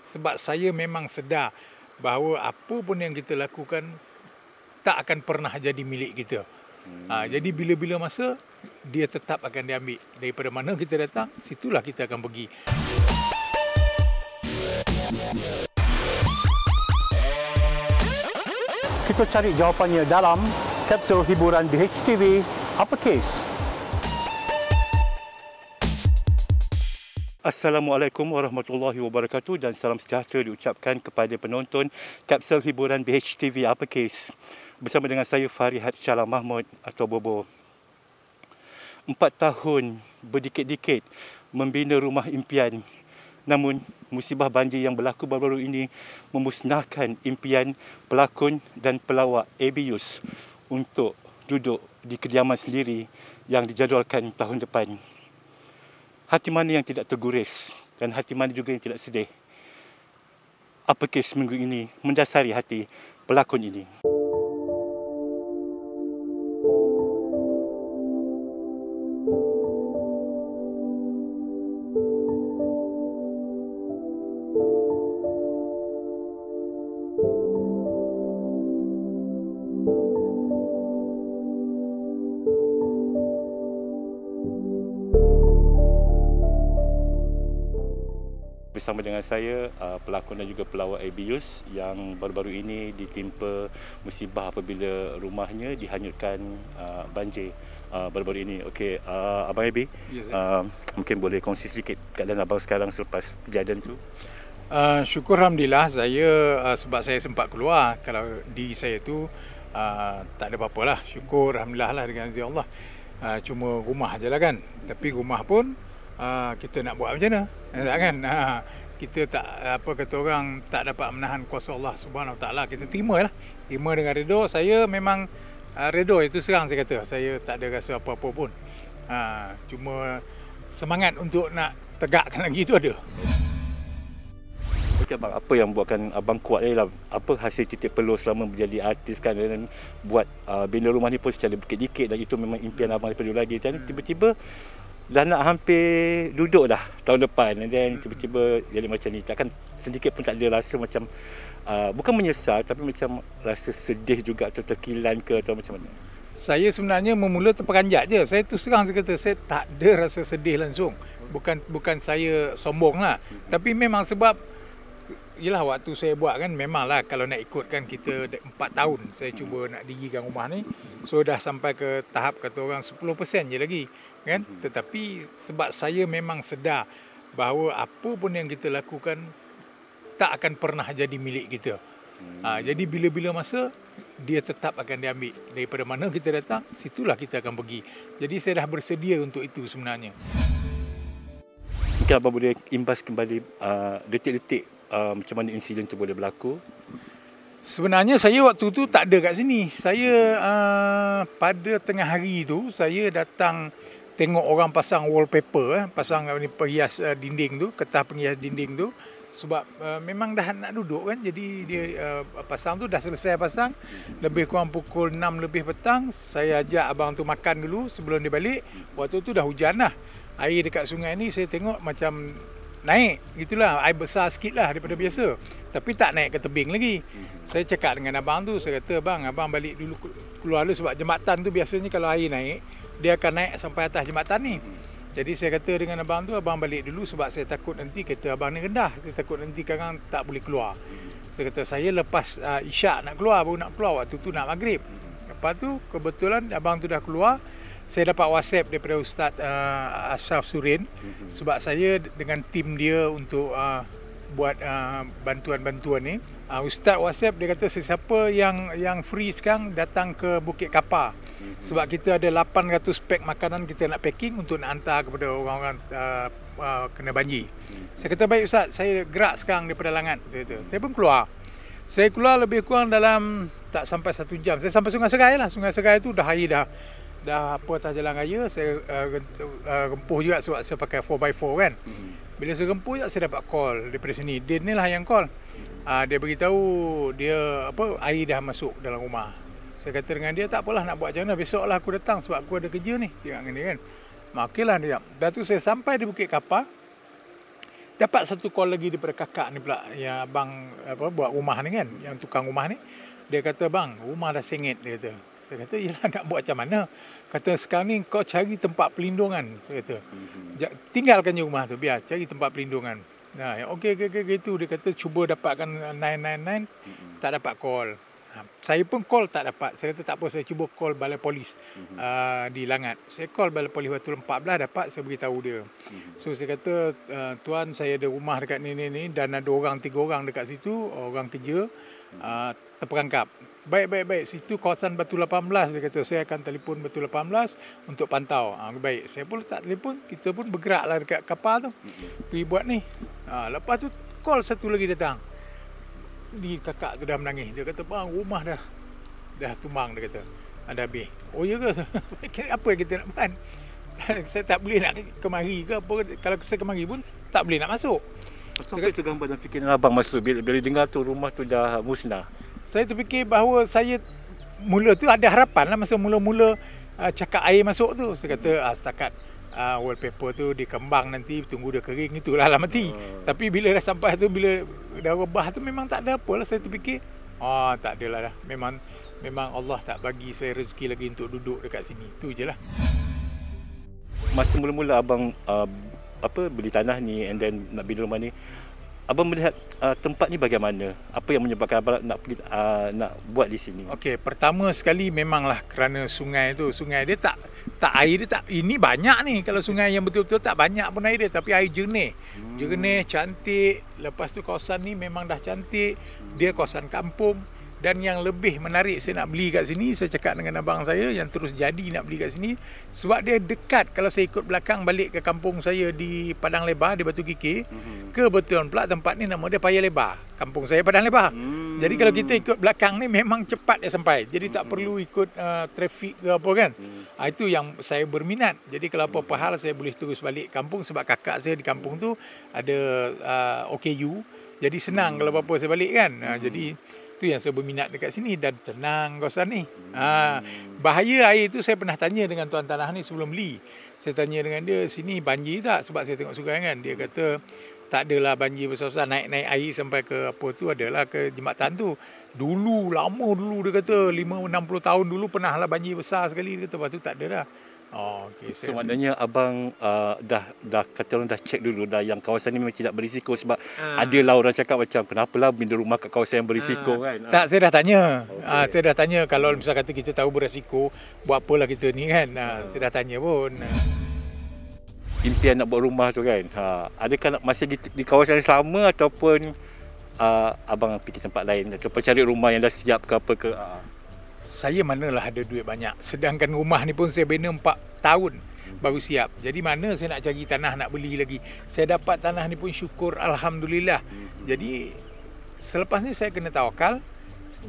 sebab saya memang sedar bahawa apa pun yang kita lakukan tak akan pernah jadi milik kita. Jadi bila-bila masa dia tetap akan diambil. Daripada mana kita datang, situlah kita akan pergi. Kita cari jawapannya dalam kapsul hiburan BHTV Uppercase. Assalamualaikum warahmatullahi wabarakatuh dan salam sejahtera diucapkan kepada penonton kapsul hiburan BHTV Uppercase. Bersama dengan saya Farihat Syalam Mahmud atau Bobo. 4 tahun berdikit-dikit membina rumah impian. Namun musibah banjir yang berlaku baru-baru ini memusnahkan impian pelakon dan pelawak AB Yus untuk duduk di kediaman sendiri yang dijadualkan tahun depan. Hati mana yang tidak terguris dan hati mana juga yang tidak sedih. Uppercase minggu ini mendasari hati pelakon ini. Bersama dengan saya, pelakon dan juga pelawak AB Yus yang baru-baru ini ditimpa musibah apabila rumahnya dihanyutkan banjir baru-baru ini. Okey, Abang AB, mungkin boleh kongsi sedikit keadaan abang sekarang selepas kejadian itu? Syukur Alhamdulillah, saya sebab saya sempat keluar. Kalau di saya tu tak ada apa-apa lah. Syukur Alhamdulillah lah dengan izin Allah. Cuma rumah je lah kan. Tapi rumah pun kita nak buat macam mana? Tak kan? Kita tak, apa kata orang, tak dapat menahan kuasa Allah Subhanahu Wa Taala. Kita terima lah. Terima dengan redha. Saya memang redha, itu serang saya kata. Saya tak ada rasa apa-apa pun. Cuma semangat untuk nak tegakkan lagi tu ada. Okey abang, apa yang buatkan abang kuat ni lah? Apa hasil titik peluh selama menjadi artis kan, dan buat bina rumah ni pun secara dikit-dikit, dan itu memang impian abang daripada dulu lagi. Dan tiba-tiba dah nak hampir duduk dah tahun depan, dan tiba-tiba jadi macam ni. Takkan sedikit pun tak ada rasa macam bukan menyesal, tapi macam rasa sedih juga atau terkilan ke atau macam mana? Saya sebenarnya memula terperanjat je. Saya tu serang saya kata, saya tak ada rasa sedih langsung. Bukan saya sombong lah. Tapi memang sebab yelah, waktu saya buat kan, memanglah kalau nak ikutkan kita 4 tahun saya cuba nak dirikan rumah ni. So dah sampai ke tahap kata orang 10% je lagi kan. Tetapi sebab saya memang sedar bahawa apa pun yang kita lakukan tak akan pernah jadi milik kita. Jadi bila-bila masa dia tetap akan diambil. Daripada mana kita datang, situlah kita akan pergi. Jadi saya dah bersedia untuk itu sebenarnya. Mungkin abang boleh imbas kembali detik-detik macam mana insiden itu boleh berlaku? Sebenarnya saya waktu tu tak ada kat sini. Saya pada tengah hari tu saya datang tengok orang pasang wallpaper, pasang perhias dinding tu, kertas penghias dinding tu. Sebab memang dah nak duduk kan. Jadi dia pasang tu dah selesai pasang. Lebih kurang pukul 6 lebih petang. Saya ajak abang tu makan dulu sebelum dia balik. Waktu tu dah hujan lah. Air dekat sungai ni saya tengok macam naik. Gitulah, air besar sikit lah daripada biasa. Tapi tak naik ke tebing lagi. Saya cakap dengan abang tu, saya kata, abang balik dulu, keluar dulu. Sebab jembatan tu biasanya kalau air naik, dia akan naik sampai atas jembatan ni. Jadi saya kata dengan abang tu, abang balik dulu sebab saya takut nanti kereta abang ni rendah. Saya takut nanti kadang tak boleh keluar. Saya kata, saya lepas isyak nak keluar, baru nak keluar. Waktu tu nak maghrib. Lepas tu kebetulan abang tu dah keluar. Saya dapat WhatsApp daripada Ustaz Ashraf Surin. Sebab saya dengan tim dia untuk buat bantuan-bantuan ni. Ustaz WhatsApp, dia kata sesiapa yang free sekarang datang ke Bukit Kapar. Sebab kita ada 800 pack makanan kita nak packing untuk nak hantar kepada orang-orang kena banjir. Saya kata, baik Ustaz, saya gerak sekarang daripada Langat. Saya pun keluar. Saya keluar lebih kurang dalam tak sampai 1 jam. Saya sampai Sungai Serai lah. Sungai Serai tu dah air dah apa atas jalan raya. Saya rempuh juga sebab saya pakai 4x4 kan. Bila saya rempuh juga, saya dapat call daripada sini. Din ni lah yang call. Dia beritahu dia air dah masuk dalam rumah. Saya kata dengan dia, tak apalah, nak buat macam mana, besoklah aku datang sebab aku ada kerja ni. Dia kata kan. Okeylah dia. Lepas tu saya sampai di Bukit Kapar. dapat satu call lagi daripada kakak ni pula, yang abang buat rumah ni kan, yang tukang rumah ni. Dia kata, bang, rumah dah sengit, dia kata. Saya kata, yelah, nak buat macam mana? Kata, sekarang ni kau cari tempat pelindungan. Saya kata, tinggalkan je rumah tu, biar cari tempat pelindungan. Nah, okey, gitu. Dia kata, cuba dapatkan 999, tak dapat call. Saya pun call tak dapat. Saya kata, tak apa, saya cuba call balai polis di Langat. Saya call balai polis Batu 14, dapat, saya beritahu dia. So, saya kata, tuan, saya ada rumah dekat ni, dan ada 3 orang dekat situ, orang kerja, terperangkap. Baik. Situ kawasan Batu 18, dia kata, saya akan telefon Batu 18 untuk pantau. Baik, saya pun tak telefon, kita pun bergeraklah dekat kapal tu, pergi buat ni. Lepas tu, call satu lagi datang. Ni kakak tu dah menangis. Dia kata, bang, rumah dah tumbang, dia kata. Dah habis. Oh, ya ke? Apa yang kita nak buat? Saya tak boleh nak kemari ke apa. Kalau saya kemari pun, tak boleh nak masuk. Sampai tu gambar dan fikiran abang masuk bila dengar tu rumah tu dah musnah. Saya terfikir bahawa saya mula tu ada harapan lah masa mula-mula cakap air masuk tu. Saya kata, setakat wallpaper tu dikembang nanti, tunggu dia kering, itulah lah mati. Tapi bila dah sampai tu, bila dah rebah tu, memang tak ada apa lah. Saya terfikir, tak adalah dah. Memang Allah tak bagi saya rezeki lagi untuk duduk dekat sini. Tu je lah. Masa mula-mula abang beli tanah ni and then nak bina rumah ni, abang melihat tempat ni bagaimana? Apa yang menyebabkan abang nak pergi nak buat di sini? Okey, pertama sekali memanglah kerana sungai tu. Sungai dia tak air dia tak, ini banyak ni. Kalau sungai yang betul-betul tak banyak pun air dia, tapi air jernih. Jernih, cantik. Lepas tu kawasan ni memang dah cantik. Dia kawasan kampung. Dan yang lebih menarik saya nak beli kat sini, saya cakap dengan abang saya yang terus jadi nak beli kat sini, sebab dia dekat. Kalau saya ikut belakang balik ke kampung saya di Padang Lebar, di Batu Kikir, kebetulan pula tempat ni nama dia Paya Lebar. Kampung saya Padang Lebar. Jadi kalau kita ikut belakang ni memang cepat dia sampai. Jadi tak perlu ikut trafik ke apa kan. Itu yang saya berminat. Jadi kalau apa-apa hal saya boleh terus balik kampung, sebab kakak saya di kampung tu ada OKU. Jadi senang kalau apa-apa saya balik kan. Jadi itu yang saya berminat dekat sini, dan tenang kawasan ni. Bahaya air tu saya pernah tanya dengan tuan tanah ni sebelum beli. Saya tanya dengan dia, sini banjir tak? Sebab saya tengok sungai kan. Dia kata, tak adalah banjir besar-besar. Naik air sampai ke apa tu, adalah ke jembatan tu. Dulu, lama dulu dia kata, 5-60 tahun dulu pernah lah banjir besar sekali. Dia kata, lepas tu tak ada dah. Okay, so maknanya abang dah kata orang dah cek dulu dah yang kawasan ni memang tidak berisiko, sebab adalah orang cakap macam kenapalah bina rumah kat kawasan yang berisiko kan. Tak, saya dah tanya. Saya dah tanya, kalau misal kata kita tahu berisiko, buat apalah kita ni kan. Saya dah tanya pun. Impian nak buat rumah tu kan, adakah masih di kawasan yang sama ataupun abang fikir tempat lain ataupun cari rumah yang dah siap ke apa ke? Saya manalah ada duit banyak. Sedangkan rumah ni pun saya bina 4 tahun baru siap. Jadi mana saya nak cari tanah nak beli lagi. Saya dapat tanah ni pun syukur, alhamdulillah. Jadi selepas ni saya kena tawakal.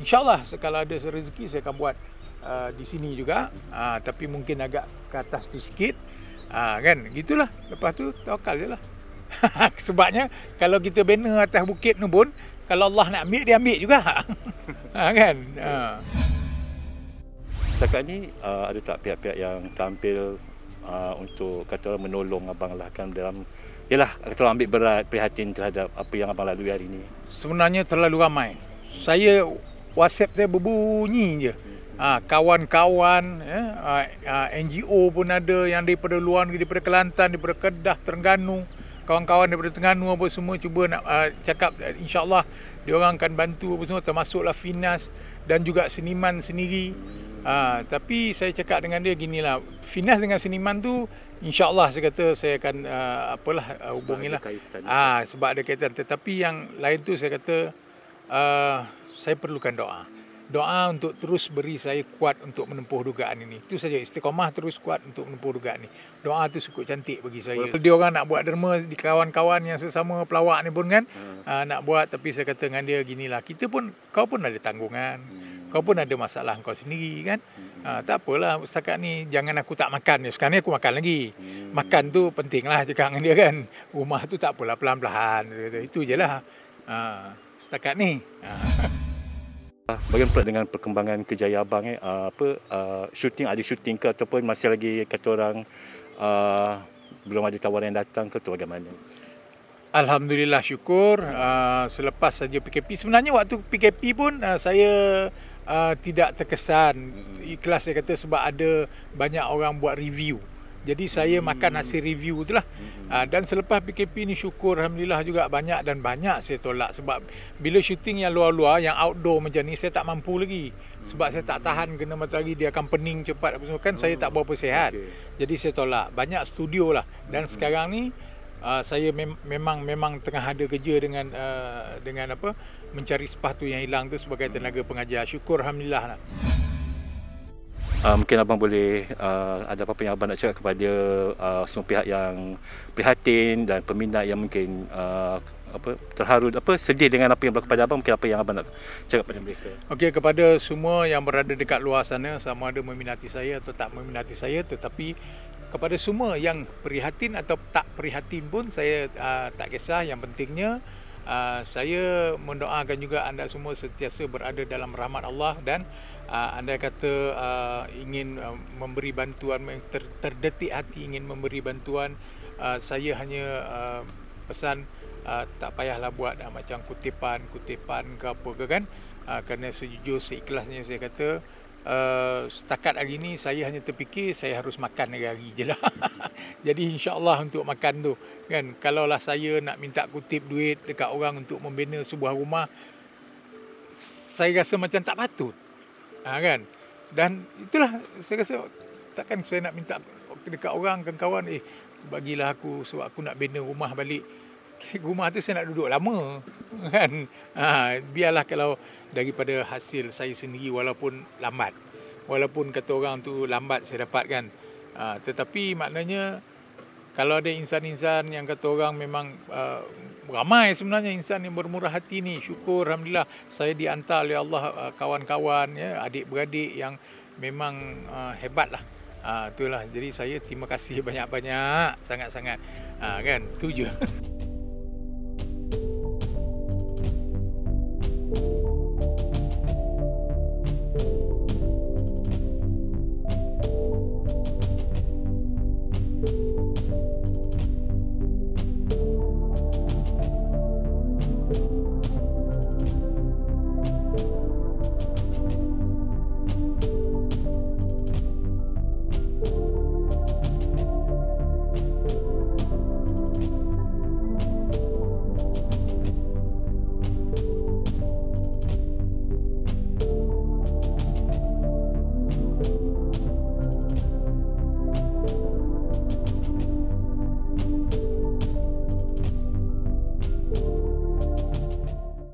InsyaAllah kalau ada rezeki saya akan buat di sini juga. Tapi mungkin agak ke atas tu sikit. Kan, gitulah. Lepas tu tawakal je lah. Sebabnya kalau kita bina atas bukit ni pun, kalau Allah nak ambil, dia ambil juga. Kan. Setakat ni ada tak pihak-pihak yang tampil untuk kata orang menolong abang lah kan dalam, yalah, kata orang ambil berat prihatin terhadap apa yang abang lalui hari ni? Sebenarnya terlalu ramai. Saya WhatsApp saya berbunyi je. Kawan-kawan NGO pun ada yang daripada luar negeri, daripada Kelantan, daripada Kedah, Terengganu. Kawan-kawan daripada Terengganu apa semua cuba nak cakap, insya-Allah dia orang akan bantu apa semua, termasuklah Finas dan juga seniman sendiri. Tapi saya cakap dengan dia ginilah, Finas dengan seniman tu insya-Allah saya kata saya akan hubungilah. Sebab ada kaitan. Tetapi yang lain tu saya kata saya perlukan doa. Doa untuk terus beri saya kuat untuk menempuh dugaan ini. Itu saja, istiqamah terus kuat untuk menempuh dugaan ini. Doa tu cukup cantik bagi saya. Dia orang nak buat derma di kawan-kawan yang sesama pelawak ni pun kan, nak buat, tapi saya kata dengan dia ginilah, kita pun, kau pun ada tanggungan. Kau pun ada masalah kau sendiri kan. Tak apalah setakat ni jangan aku tak makan. Sekarang ni aku makan lagi. Makan tu penting lah cakap dengan dia kan. Rumah tu tak apalah, pelan-pelan. Itu je lah setakat ni. Bagaimana pula dengan perkembangan kerjaya abang syuting, ada syuting ke ataupun masih lagi kata orang belum ada tawaran yang datang ke, tu bagaimana? Alhamdulillah, syukur. Selepas saja PKP, sebenarnya waktu PKP pun saya tidak terkesan. Ikhlas saya kata, sebab ada banyak orang buat review. Jadi saya makan hasil review itulah. Dan selepas PKP ni syukur alhamdulillah juga banyak saya tolak, sebab bila syuting yang luar-luar, yang outdoor macam ni, saya tak mampu lagi. Sebab saya tak tahan, kena matahari dia akan pening cepat apa semua kan. Saya tak berapa sihat. Jadi saya tolak. Banyak studio lah. Dan sekarang ni saya memang tengah ada kerja dengan apa, mencari sepatu yang hilang tu sebagai tenaga pengajar. Syukur alhamdulillah lah. Mungkin abang boleh ada apa-apa yang abang nak cakap kepada semua pihak yang prihatin dan peminat yang mungkin terharu, sedih dengan apa yang berlaku pada abang. Mungkin apa yang abang nak cakap kepada mereka? Okey, kepada semua yang berada dekat luar sana, sama ada meminati saya atau tak meminati saya, tetapi kepada semua yang prihatin atau tak prihatin pun, saya tak kisah. Yang pentingnya saya mendoakan juga anda semua sentiasa berada dalam rahmat Allah, dan anda kata ingin memberi bantuan, terdetik hati ingin memberi bantuan, saya hanya pesan tak payahlah buat macam kutipan ke apa ke kan, kerana sejujur seikhlasnya saya kata, setakat hari ni saya hanya terfikir saya harus makan hari-hari je lah. Jadi insya-Allah untuk makan tu kan, kalaulah saya nak minta kutip duit dekat orang untuk membina sebuah rumah, saya rasa macam tak patut. Kan? Dan itulah saya rasa, takkan saya nak minta dekat orang, kawan-kawan, bagilah aku sebab aku nak bina rumah balik. Rumah tu saya nak duduk lama kan. Biarlah kalau daripada hasil saya sendiri, walaupun lambat, walaupun kata orang tu lambat saya dapat kan, tetapi maknanya kalau ada insan-insan yang kata orang, memang ramai sebenarnya insan yang bermurah hati ni. Syukur alhamdulillah saya dihantar oleh Allah kawan-kawan, ya, adik-beradik yang memang hebat lah. Itulah, jadi saya terima kasih banyak-banyak, sangat-sangat kan, tu je.